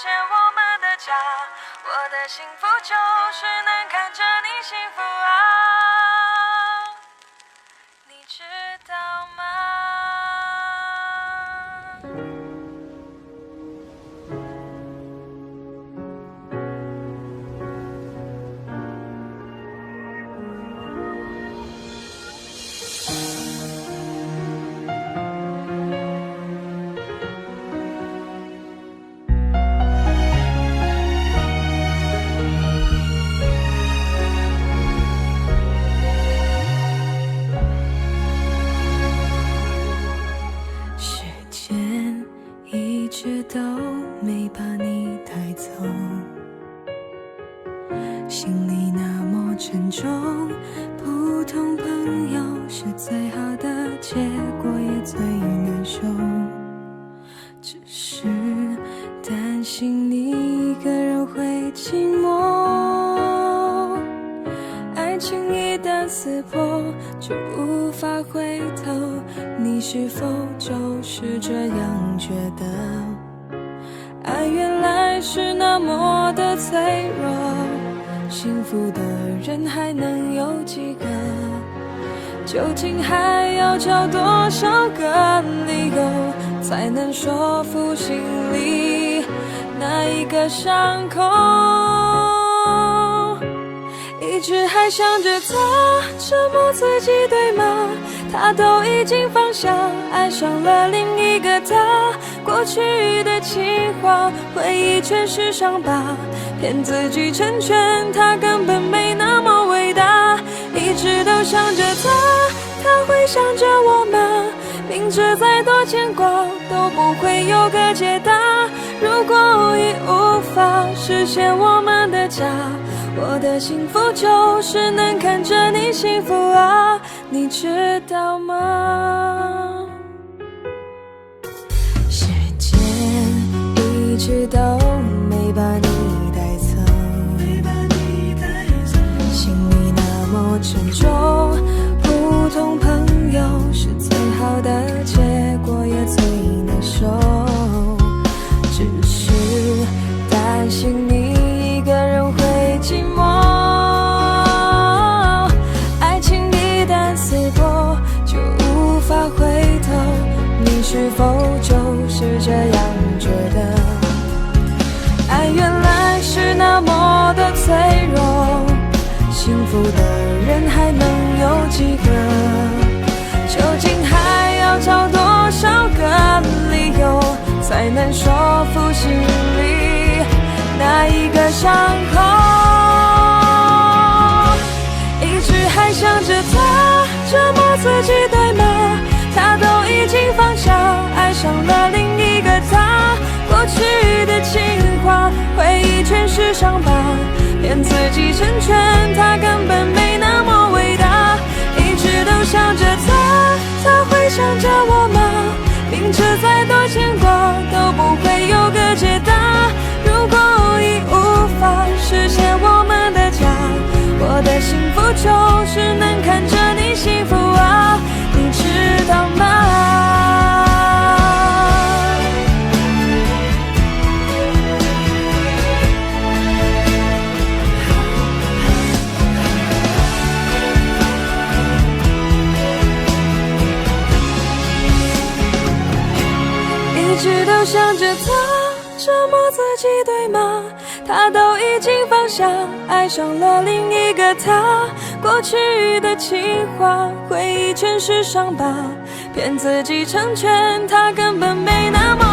现我们的家。我的幸福就是能看着你幸福啊，你知道吗？都没把你带走，心里那么沉重，普通朋友是最好的结果，也最难受。只是担心你一个人会寂寞，爱情一旦撕破就无法回头，你是否就是这样觉得？爱原来是那么的脆弱，幸福的人还能有几个？究竟还要找多少个理由，才能说服心里那一个伤口？一直还想着他，折磨自己对吗？他都已经放下，爱上了另一个他。过去的情话，回忆全是伤疤，骗自己成全他根本没那么伟大。一直都想着他，他会想着我吗？明知再多牵挂都不会有个解答。如果已无法实现我们的家，我的幸福就是能看着你幸福啊，你知道吗？时间一直都没把你带走，心里那么沉重，普通朋友是最好的结果，也最难受。只是担心你一个人会寂寞，爱情一旦撕破就无法回头，你是否就是这样觉得？爱原来是那么的脆弱，幸福的人还能有几个？究竟还要找多少个理由，才能说服心里那一个伤口？一直还想着他，折磨自己对吗？他都已经放下，爱上了另一个他。过去的情话，回忆全是伤疤，骗自己成全他根本没那么伟大。一直都想着他，他会想着我吗？明知再多牵挂都不会有个解答。如果已无法实现我们的家，我的幸福就是能看着你幸福啊，你知道吗？一直都想着他，折磨自己对吗？他都已经放下，爱上了另一个他。过去的情话，回忆全是伤疤，骗自己成全他根本没那么